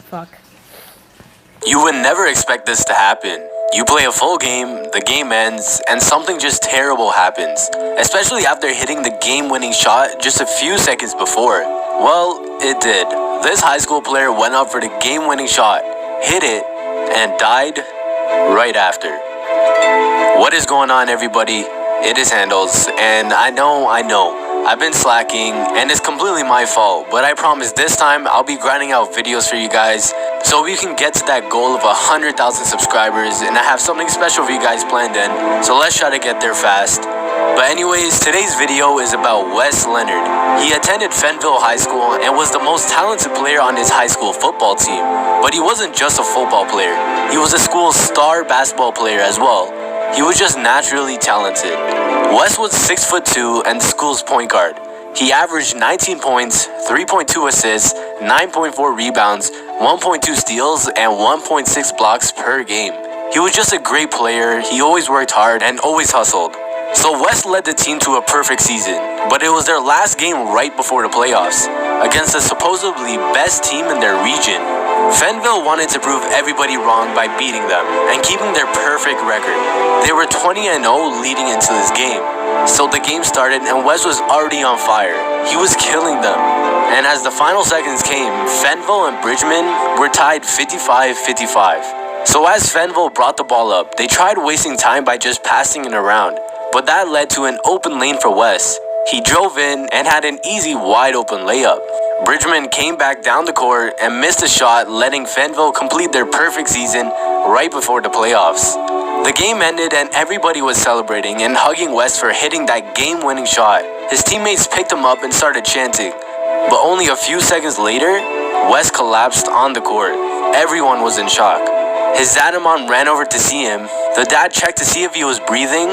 fuck. You would never expect this to happen. You play a full game, the game ends, and something just terrible happens, especially after hitting the game-winning shot just a few seconds before. Well, it did. This high school player went up for the game-winning shot, hit it, and died right after. What is going on, everybody? It is Handles, and I know, I've been slacking, and it's completely my fault, but I promise this time I'll be grinding out videos for you guys so we can get to that goal of 100,000 subscribers, and I have something special for you guys planned in, so let's try to get there fast. But anyways, today's video is about Wes Leonard. He attended Fenville High School and was the most talented player on his high school football team. But he wasn't just a football player, he was the school's star basketball player as well. He was just naturally talented. Wes was 6'2" and the school's point guard. He averaged 19 points, 3.2 assists, 9.4 rebounds, 1.2 steals, and 1.6 blocks per game. He was just a great player, he always worked hard and always hustled. So Wes led the team to a perfect season, but it was their last game right before the playoffs, against the supposedly best team in their region. Fenville wanted to prove everybody wrong by beating them and keeping their perfect record. They were 20-0 leading into this game. So the game started and Wes was already on fire. He was killing them. And as the final seconds came, Fenville and Bridgman were tied 55-55. So as Fenville brought the ball up, they tried wasting time by just passing it around. But that led to an open lane for Wes. He drove in and had an easy wide open layup. Bridgman came back down the court and missed a shot, letting Fenville complete their perfect season right before the playoffs. The game ended and everybody was celebrating and hugging Wes for hitting that game-winning shot. His teammates picked him up and started chanting. But only a few seconds later, Wes collapsed on the court. Everyone was in shock. His dad and mom ran over to see him. The dad checked to see if he was breathing,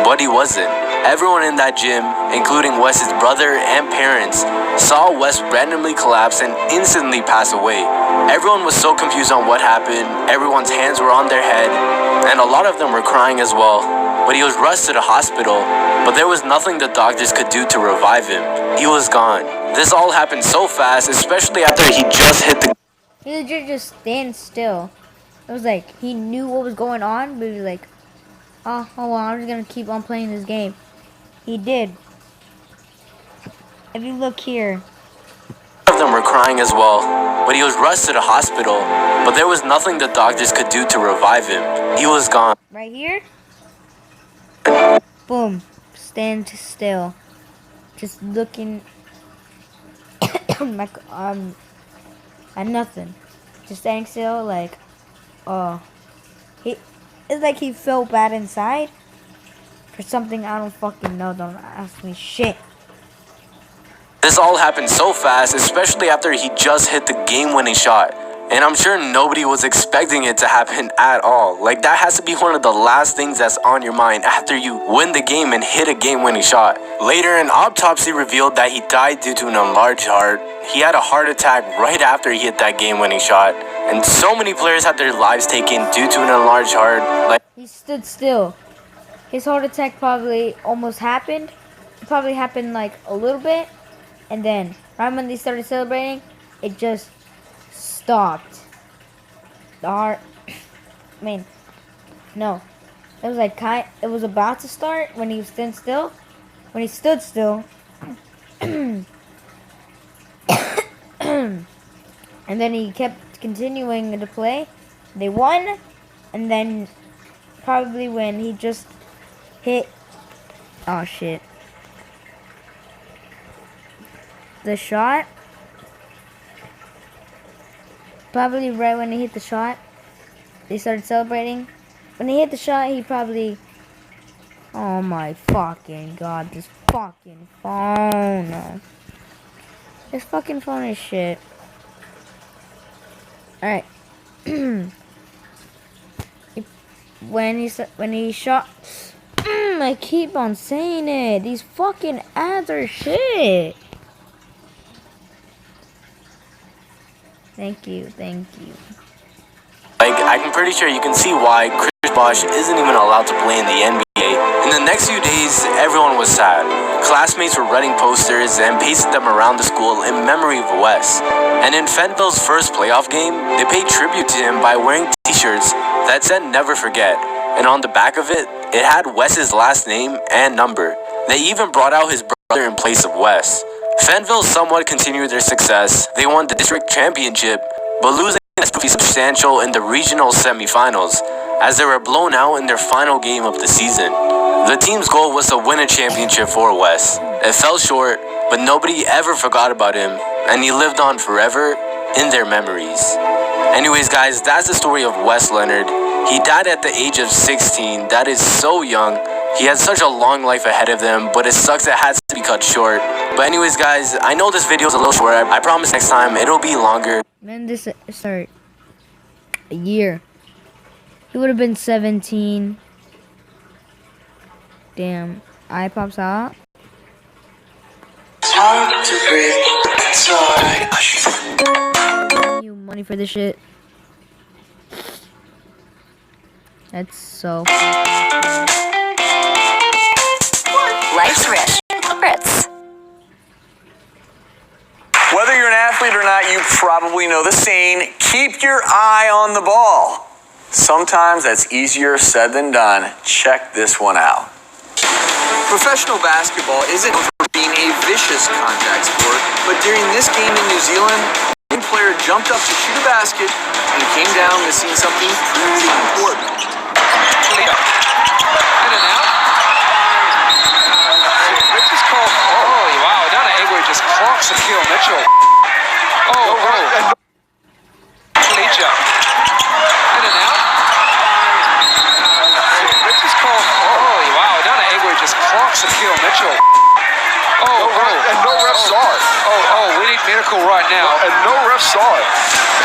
but he wasn't. Everyone in that gym, including Wes's brother and parents, saw Wes randomly collapse and instantly pass away. Everyone was so confused on what happened, everyone's hands were on their head, and a lot of them were crying as well. But he was rushed to the hospital, but there was nothing the doctors could do to revive him. He was gone. This all happened so fast, especially after he just hit the... He legit just stand still. It was like, he knew what was going on, but he was like, oh, hold on, I'm just gonna keep on playing this game. He did. If you look here. Some of them were crying as well, but he was rushed to the hospital, but there was nothing the doctors could do to revive him. He was gone. Right here. Boom. Stand still. Just looking like at nothing. Just standing still like it's like he felt bad inside for something I don't fucking know. Don't ask me shit. This all happened so fast, especially after he just hit the game-winning shot. And I'm sure nobody was expecting it to happen at all. Like, that has to be one of the last things that's on your mind after you win the game and hit a game-winning shot. Later, an autopsy revealed that he died due to an enlarged heart. He had a heart attack right after he hit that game-winning shot. And so many players had their lives taken due to an enlarged heart. Like, he stood still. His heart attack probably almost happened. It probably happened like a little bit. And then, right when they started celebrating, it just stopped. The heart, no. It was like it was about to start when he stood still. When he stood still. And then he kept continuing to play. They won. And then probably when he just hit, oh shit, the shot, probably right when he hit the shot, they started celebrating. When he hit the shot, he probably, oh my fucking god, this fucking phone. This fucking phone is shit. Alright. When he shot, I keep on saying it. These fucking ads are shit. Thank you. Like, I'm pretty sure you can see why Chris Bosh isn't even allowed to play in the NBA. In the next few days, everyone was sad. classmates were writing posters and pasted them around the school in memory of Wes. And in Fenville's first playoff game, they paid tribute to him by wearing t-shirts that said "Never Forget," and on the back of it, it had Wes's last name and number. They even brought out his brother in place of Wes. Fenville somewhat continued their success. They won the district championship, but losing was pretty substantial in the regional semifinals, as they were blown out in their final game of the season. The team's goal was to win a championship for Wes. It fell short, but nobody ever forgot about him, and he lived on forever in their memories. Anyways, guys, that's the story of Wes Leonard. He died at the age of 16. That is so young. He had such a long life ahead of him, but it sucks it had to be cut short. But anyways, guys, I know this video is a little short. I promise next time it'll be longer. Man, this start a year. He would have been 17. Damn. Eye pops out. Hard to breathe. You money for this shit. That's so. Life's rich. Ritz. Whether you're an athlete or not, you probably know the saying, keep your eye on the ball. Sometimes that's easier said than done. Check this one out. Professional basketball isn't known for being a vicious contact sport, but during this game in New Zealand, one player jumped up to shoot a basket and came down missing something pretty important. In and out. Rich is called. Oh, wow. Down to Avery just clocks Akil Mitchell. Oh. Leja. In and out. Rich is called. Oh, wow. Down to Avery just clocks Akil Mitchell. And no ref saw it. We need medical right now. And no ref saw it.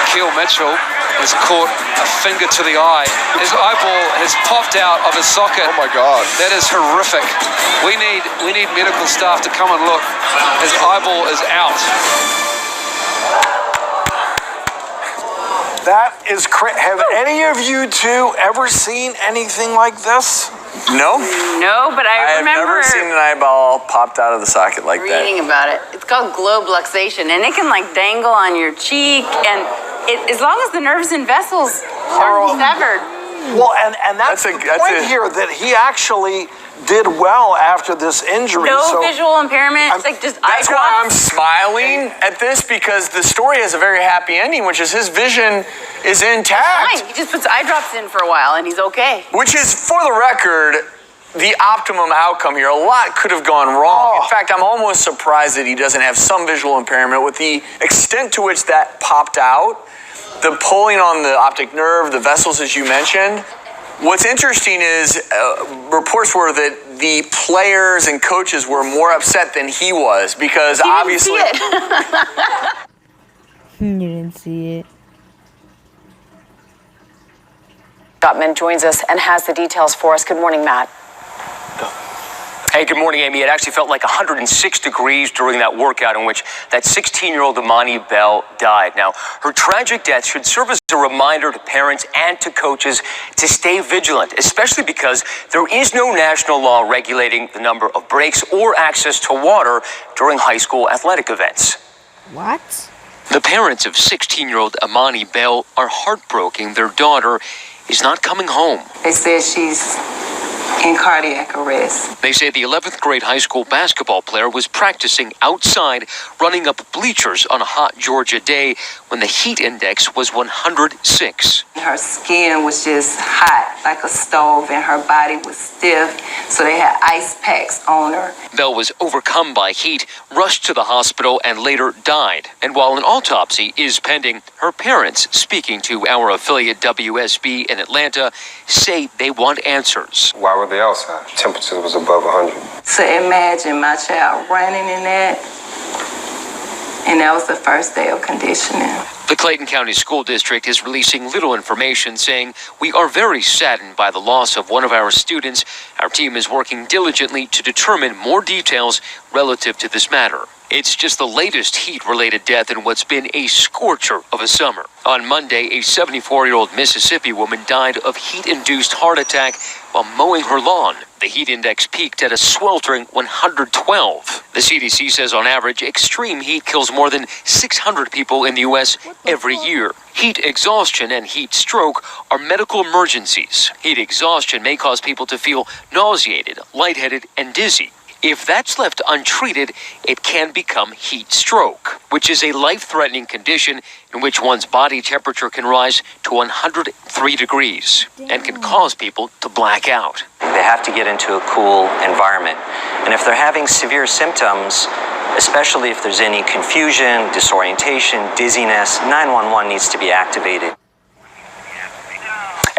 Akil Mitchell has caught a finger to the eye. His eyeball has popped out of his socket. Oh my God. That is horrific. We need medical staff to come and look. His eyeball is out. That is crazy. Have any of you two ever seen anything like this? No? No, but I I have remember never seen an eyeball popped out of the socket like that. reading about it. It's called globe luxation, and it can like dangle on your cheek, and as long as the nerves and vessels aren't severed. Well, and that's the point here, that he actually did well after this injury. No so visual impairment. It's like just eye That's why I'm drops. smiling at this, because the story has a very happy ending, which is his vision is intact. Fine. He just puts eye drops in for a while, and he's okay. Which is, for the record, the optimum outcome here. A lot could have gone wrong. In fact, I'm almost surprised that he doesn't have some visual impairment with the extent to which that popped out. The pulling on the optic nerve, the vessels, as you mentioned. What's interesting is reports were that the players and coaches were more upset than he was, because He obviously... didn't see it. You didn't see it. Gottman joins us and has the details for us. Good morning, Matt. Hey, good morning, Amy. It actually felt like 106 degrees during that workout in which that 16-year-old Amani Bell died. Now, her tragic death should serve as a reminder to parents and to coaches to stay vigilant, especially because there is no national law regulating the number of breaks or access to water during high school athletic events. What? The parents of 16-year-old Amani Bell are heartbroken their daughter is not coming home. They said she's in cardiac arrest. They say the 11th grade high school basketball player was practicing outside, running up bleachers on a hot Georgia day when the heat index was 106. Her skin was just hot like a stove and her body was stiff, so they had ice packs on her. Bell was overcome by heat, rushed to the hospital, and later died. And while an autopsy is pending, her parents, speaking to our affiliate WSB in Atlanta, say they want answers. Why were they outside? Temperature was above 100. So imagine my child running in that, and that was the first day of conditioning. The Clayton County School District is releasing little information, saying, "We are very saddened by the loss of one of our students. Our team is working diligently to determine more details relative to this matter." It's just the latest heat-related death in what's been a scorcher of a summer. On Monday, a 74-year-old Mississippi woman died of heat-induced heart attack while mowing her lawn. The heat index peaked at a sweltering 112. The CDC says on average, extreme heat kills more than 600 people in the U.S. every year. Heat exhaustion and heat stroke are medical emergencies. Heat exhaustion may cause people to feel nauseated, lightheaded, and dizzy. If that's left untreated, it can become heat stroke, which is a life-threatening condition in which one's body temperature can rise to 103 degrees and can cause people to black out. They have to get into a cool environment. And if they're having severe symptoms, especially if there's any confusion, disorientation, dizziness, 911 needs to be activated.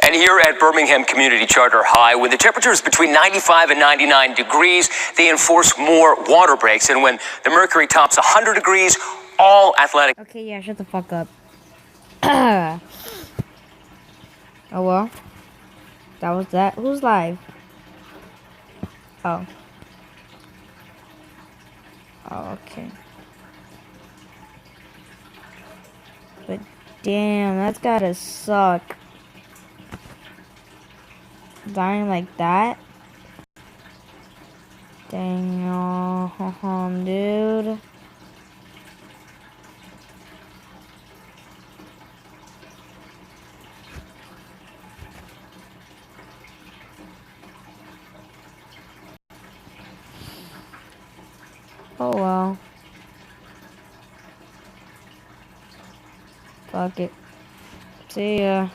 And here at Birmingham Community Charter High, when the temperature is between 95 and 99 degrees, they enforce more water breaks. And when the mercury tops 100 degrees, all athletic... Okay, yeah, shut the fuck up. Oh, well. That was that. Who's live? Oh. Oh, okay. But damn, that's gotta suck. Dying like that? Dang, dude. Oh well. Fuck it. See ya.